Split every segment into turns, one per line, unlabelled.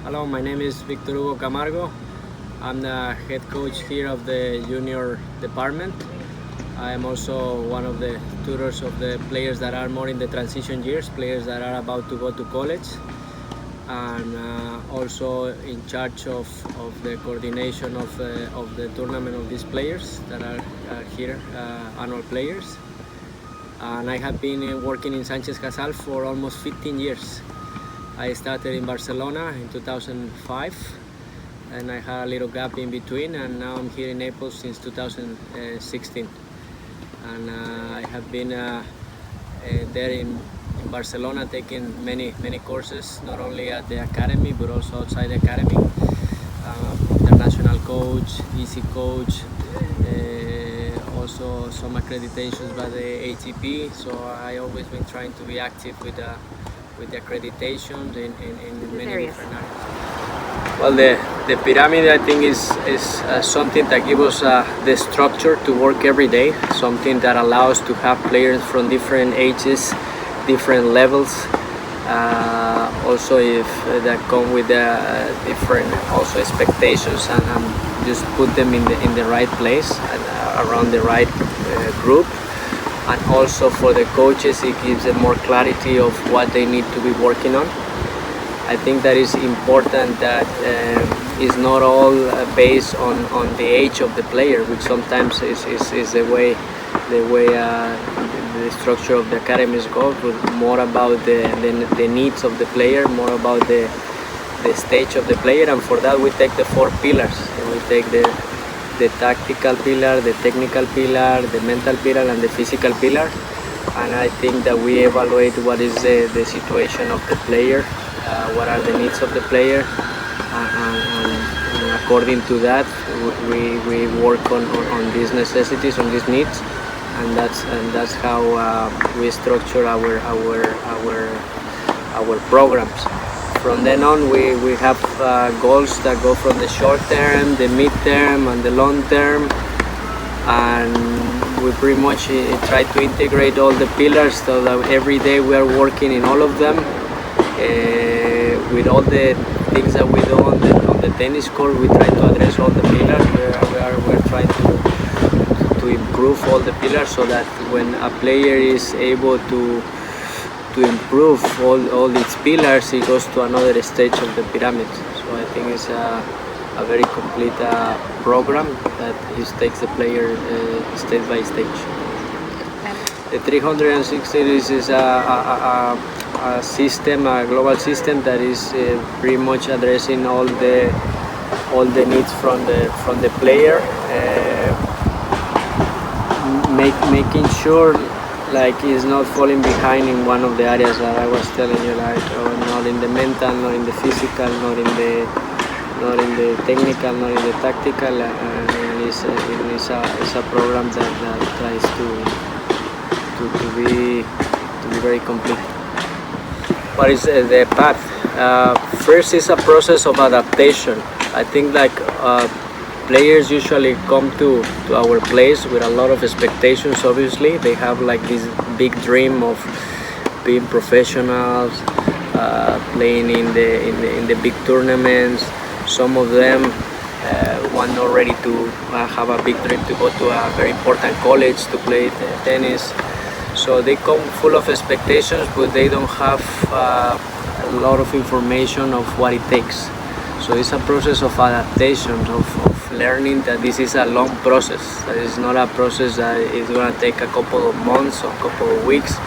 Hello, my name is Hugo Camargo. I'm the head coach here of the junior department. I am also one of the tutors of the players that are more in the transition years, players that are about to go to college, and also in charge of the coordination of the tournament of these players that are here, annual players. And I have been working in Sanchez-Casal for almost 15 years. I started in Barcelona in 2005, and I had a little gap in between, and now I'm here in Naples since 2016. And I have been there in Barcelona taking many courses, not only at the academy but also outside the academy. International coach, easy coach, also some accreditations by the ATP. So I always been trying to be active with the accreditations in many different areas. Well, the pyramid, I think, is something that gives us the structure to work every day, something that allows to have players from different ages, different levels, also if that come with different also expectations, and just put them in the right place and around the right group. And also for the coaches, it gives them more clarity of what they need to be working on. I think that is important, that is not all based on the age of the player, which sometimes is the way the structure of the academies go, but more about the needs of the player, more about the stage of the player. And for that we take the 4 pillars. We take the tactical pillar, the technical pillar, the mental pillar, and the physical pillar. And I think that we evaluate what is the situation of the player, what are the needs of the player, and according to that we work on these necessities, on these needs, and that's how we structure our programs. From then on, we have goals that go from the short term, the mid term, and the long term, and we pretty much try to integrate all the pillars so that every day we are working in all of them. With all the things that we do on the tennis court, we try to address all the pillars. We're trying to improve all the pillars, so that when a player is able to improve all its pillars, it goes to another stage of the pyramid. So I think it's a very complete program that takes the player stage by stage. The 360 is a system, a global system that is pretty much addressing all the needs from the player, making sure like he's not falling behind in one of the areas that I was telling you, like not in the mental, not in the physical, not in the technical, not in the tactical, and it's a program that tries to be very complete. What is the path? First is a process of adaptation. I think like players usually come to our place with a lot of expectations. Obviously, they have like this big dream of being professionals, playing in the big tournaments. Some of them want already to have a big dream to go to a very important college to play tennis. So they come full of expectations, but they don't have a lot of information of what it takes. So it's a process of adaptation, of learning that this is a long process. That is not a process that is going to take a couple of months or a couple of weeks.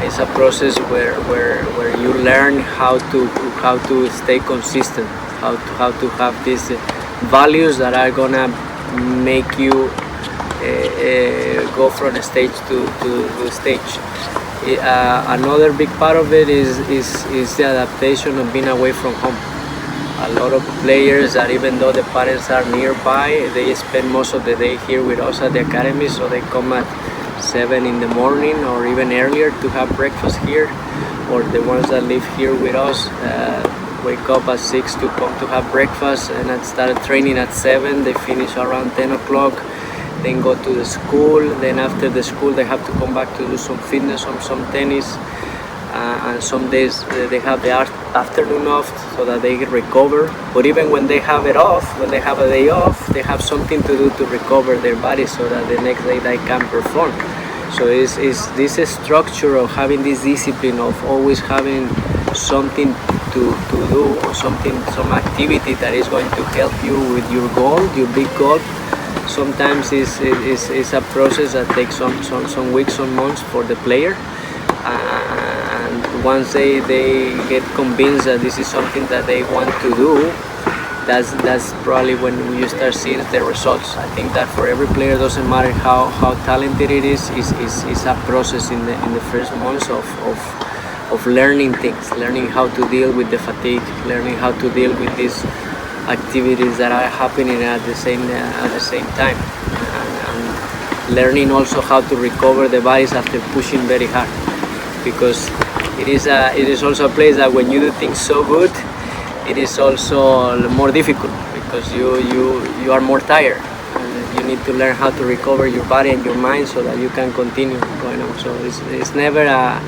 It's a process where you learn how to stay consistent, how to have these values that are going to make you go from stage to stage. Another big part of it is the adaptation of being away from home. A lot of players that, even though the parents are nearby, they spend most of the day here with us at the academy, so they come at 7 in the morning or even earlier to have breakfast here, or the ones that live here with us wake up at 6 to come to have breakfast and start training at 7. They finish around 10 o'clock, then go to the school, then after the school they have to come back to do some fitness or some tennis, and some days they have the afternoon off so that they recover. But even when they have it off, when they have a day off, they have something to do to recover their body so that the next day they can perform. So it's this structure of having this discipline of always having something to do, or some activity that is going to help you with your goal, your big goal. Sometimes it's a process that takes some weeks or months for the player, and once they get convinced that this is something that they want to do, that's probably when you start seeing the results. I think that for every player, doesn't matter how talented it is a process in the first months of learning things, learning how to deal with the fatigue, learning how to deal with these activities that are happening at the same time, and learning also how to recover the bodies after pushing very hard, because it is also a place that when you do things so good, it is also more difficult because you are more tired. And you need to learn how to recover your body and your mind so that you can continue going on. So it's never a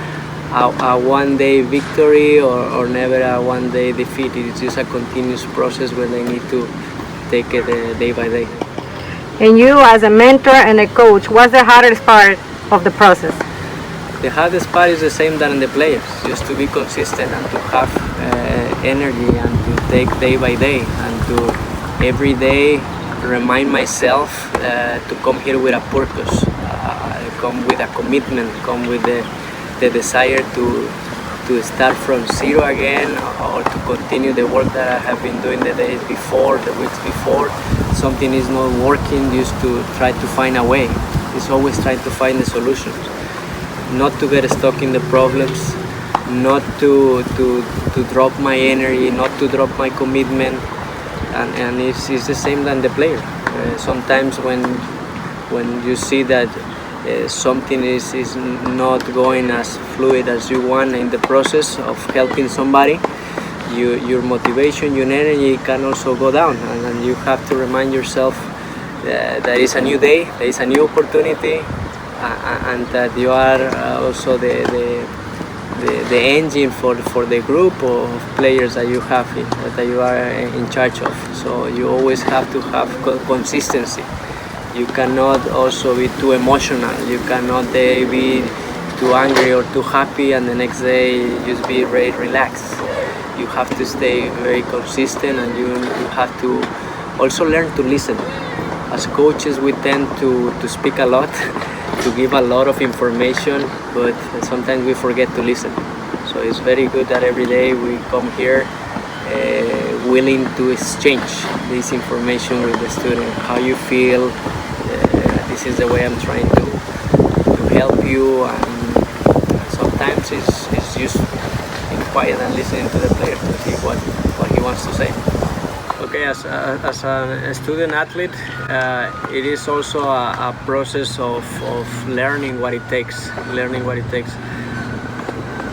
one-day victory or never a one-day defeat. It's just a continuous process where they need to take it day by day.
And you, as a mentor and a coach, what's the hardest part of the process?
The hardest part is the same than the players, just to be consistent and to have energy and to take day by day and to every day remind myself to come here with a purpose, come with a commitment, come with the desire to start from zero again, or to continue the work that I have been doing the days before, the weeks before. Something is not working, just to try to find a way. It's always trying to find the solutions, not to get stuck in the problems, not to drop my energy, not to drop my commitment, and it's the same than the player. Sometimes when you see that something is not going as fluid as you want in the process of helping somebody, your motivation, your energy can also go down, and you have to remind yourself that there is a new day, there is a new opportunity, and that you are also the engine for the group of players that you have, that you are in charge of. So you always have to have consistency. You cannot also be too emotional. You cannot be too angry or too happy and the next day just be very relaxed. You have to stay very consistent, and you have to also learn to listen. As coaches, we tend to speak a lot, to give a lot of information, but sometimes we forget to listen. So it's very good that every day we come here willing to exchange this information with the student. How you feel, this is the way I'm trying to help you, and sometimes it's just being quiet and listening to the player to see what he wants to say. Okay, as a student athlete, it is also a process of learning what it takes.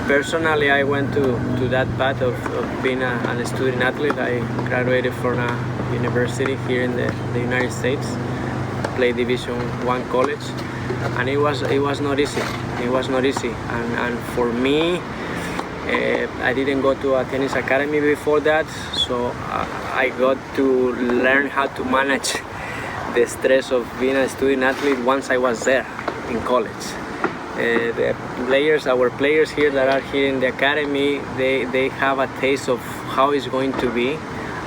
Personally, I went to that path of being a student athlete. I graduated from a university here in the United States, played Division I college, and it was not easy. And for me, I didn't go to a tennis academy before that, so I got to learn how to manage the stress of being a student athlete once I was there in college. Our players here that are here in the academy, they have a taste of how it's going to be,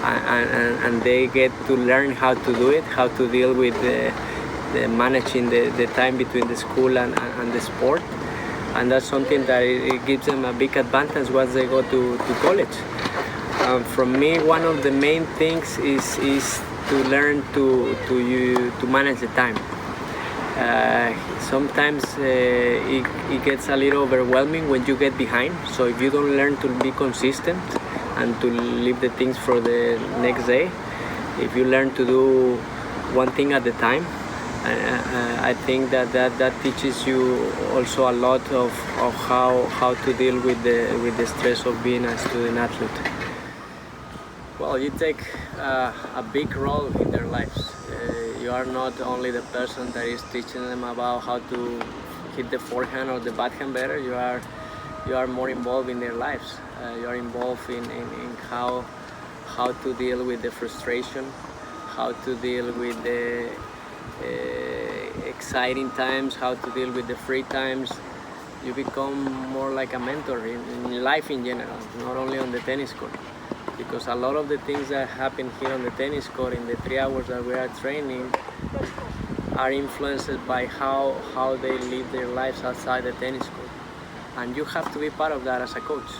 and they get to learn how to do it, how to deal with the managing the time between the school and the sport. And that's something that it gives them a big advantage once they go to college. For me, one of the main things is to learn to manage the time. Sometimes it gets a little overwhelming when you get behind. So if you don't learn to be consistent and to leave the things for the next day, if you learn to do one thing at a time, I think that teaches you also a lot of how to deal with the stress of being a student athlete. Well, you take a big role in their lives. You are not only the person that is teaching them about how to hit the forehand or the backhand better. You are you are more involved in their lives. You are involved in how to deal with the frustration, how to deal with the exciting times, how to deal with the free times. You become more like a mentor in life in general, not only on the tennis court. Because a lot of the things that happen here on the tennis court in the 3 hours that we are training are influenced by how they live their lives outside the tennis court. And you have to be part of that as a coach.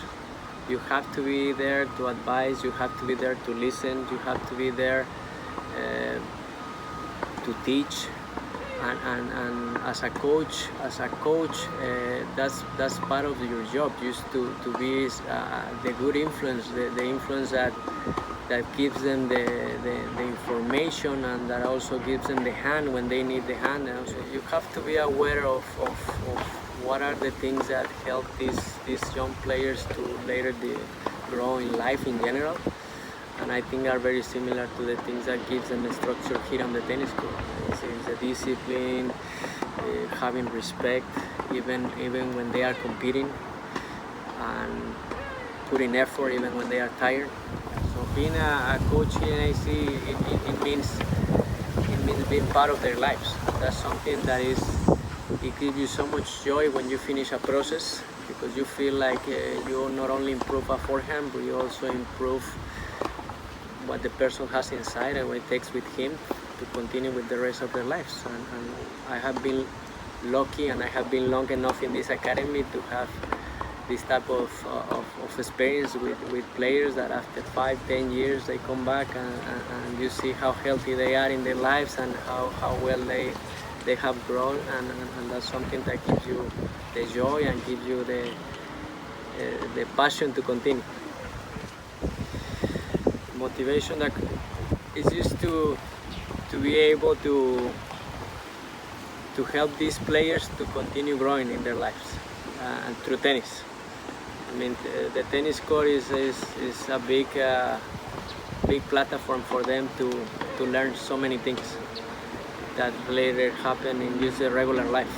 You have to be there to advise, you have to be there to listen, you have to be there to teach. And as a coach, that's part of your job, just to be the good influence, the influence that gives them the information, and that also gives them the hand when they need the hand. And also you have to be aware of what are the things that help these young players to later grow in life in general. And I think are very similar to the things that gives them the structure here on the tennis court. It's the discipline, having respect, even when they are competing, and putting effort even when they are tired. So being a coach here in AC, it means being part of their lives. That's something that it gives you so much joy when you finish a process, because you feel like you not only improve a forehand, but you also improve what the person has inside and what it takes with him to continue with the rest of their lives. And I have been lucky, and I have been long enough in this academy to have this type of experience with players that after 5-10 years they come back and you see how healthy they are in their lives and how well they have grown, and that's something that gives you the joy and gives you the passion to continue. Motivation that is just to be able to help these players to continue growing in their lives and through tennis. I mean, the tennis court is a big platform for them to learn so many things that later happen in just a regular life.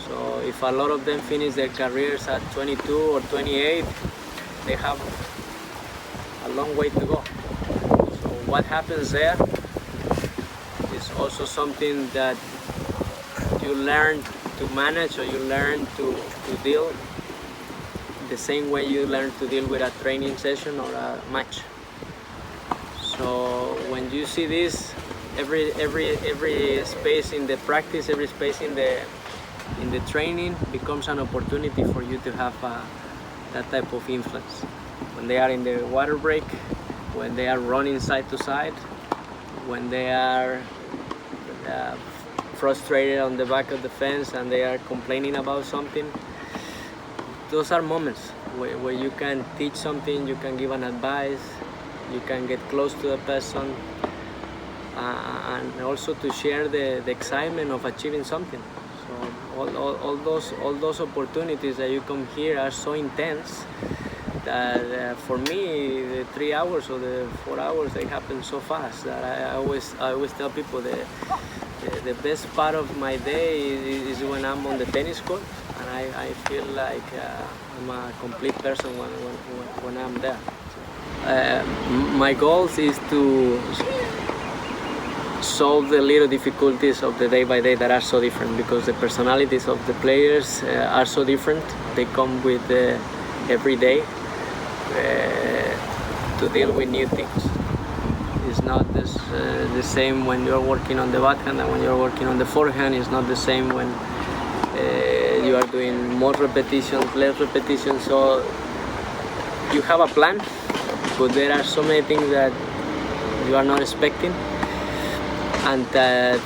So if a lot of them finish their careers at 22 or 28, they have a long way to go. So what happens there is also something that you learn to manage, or you learn to deal the same way you learn to deal with a training session or a match. So when you see this, every space in the practice, every space in the training becomes an opportunity for you to have that type of influence. When they are in the water break, when they are running side to side, when they are frustrated on the back of the fence and they are complaining about something, those are moments where you can teach something, you can give an advice, you can get close to the person, and also to share the excitement of achieving something. So all those opportunities that you come here are so intense that for me, the 3 hours or the 4 hours, they happen so fast that I always tell people that the best part of my day is when I'm on the tennis court, and I feel like I'm a complete person when I'm there. My goal is to solve the little difficulties of the day by day that are so different, because the personalities of the players are so different. They come with every day to deal with new things. It's not the same when you're working on the backhand and when you're working on the forehand. It's not the same when you are doing more repetitions, less repetitions. So you have a plan, but there are so many things that you are not expecting, and that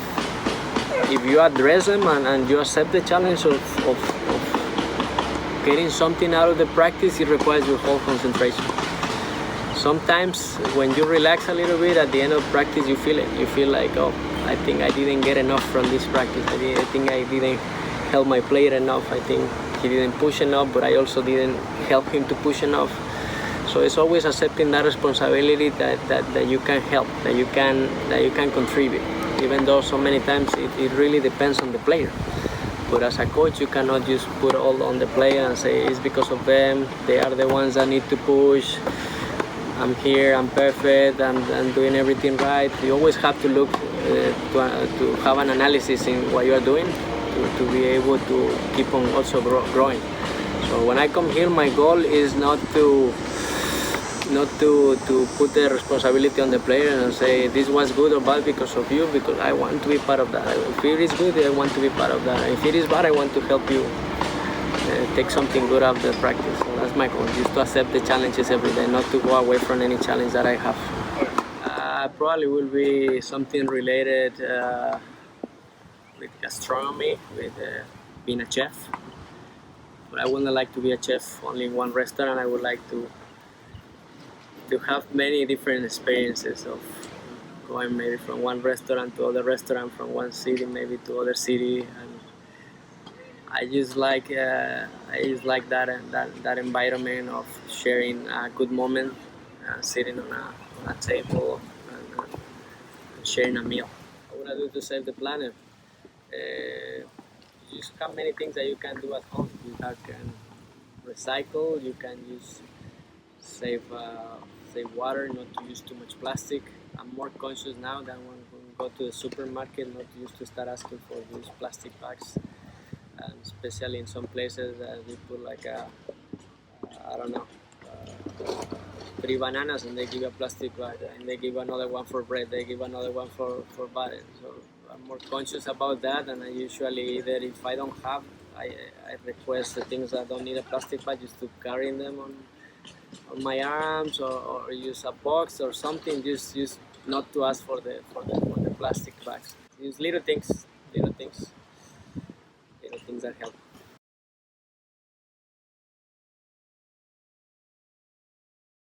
if you address them and you accept the challenge of getting something out of the practice, it requires your whole concentration. Sometimes when you relax a little bit at the end of practice, you feel it. You feel like, oh, I think I didn't get enough from this practice. I think I didn't help my player enough. I think he didn't push enough, but I also didn't help him to push enough. So it's always accepting that responsibility that you can help, that you can contribute, even though so many times it really depends on the player. But as a coach, you cannot just put all on the player and say it's because of them. They are the ones that need to push. I'm here, I'm perfect, I'm doing everything right. You always have to look to have an analysis in what you are doing to be able to keep on also growing. So when I come here, my goal is not to put the responsibility on the player and say this was good or bad because of you, because I want to be part of that. If it is good, I want to be part of that. If it is bad, I want to help you take something good out of the practice. So that's my goal, just to accept the challenges every day, not to go away from any challenge that I have. Probably will be something related with gastronomy, with being a chef. But I wouldn't like to be a chef only in one restaurant. I would like to have many different experiences of going maybe from one restaurant to other restaurant, from one city maybe to other city, and I just like that environment of sharing a good moment, sitting on a table and sharing a meal. What I do to save the planet? You just have many things that you can do at home. You can recycle. You can use save water, not to use too much plastic. I'm more conscious now than when we go to the supermarket, not to start asking for these plastic bags, and especially in some places that they put like I don't know, 3 bananas and they give a plastic bag, and they give another one for bread, they give another one for butter. So I'm more conscious about that, and I usually either if I don't have, I request the things that don't need a plastic bag just to carry them on my arms, or use a box or something, just not to ask for the plastic bags. Use little things that help.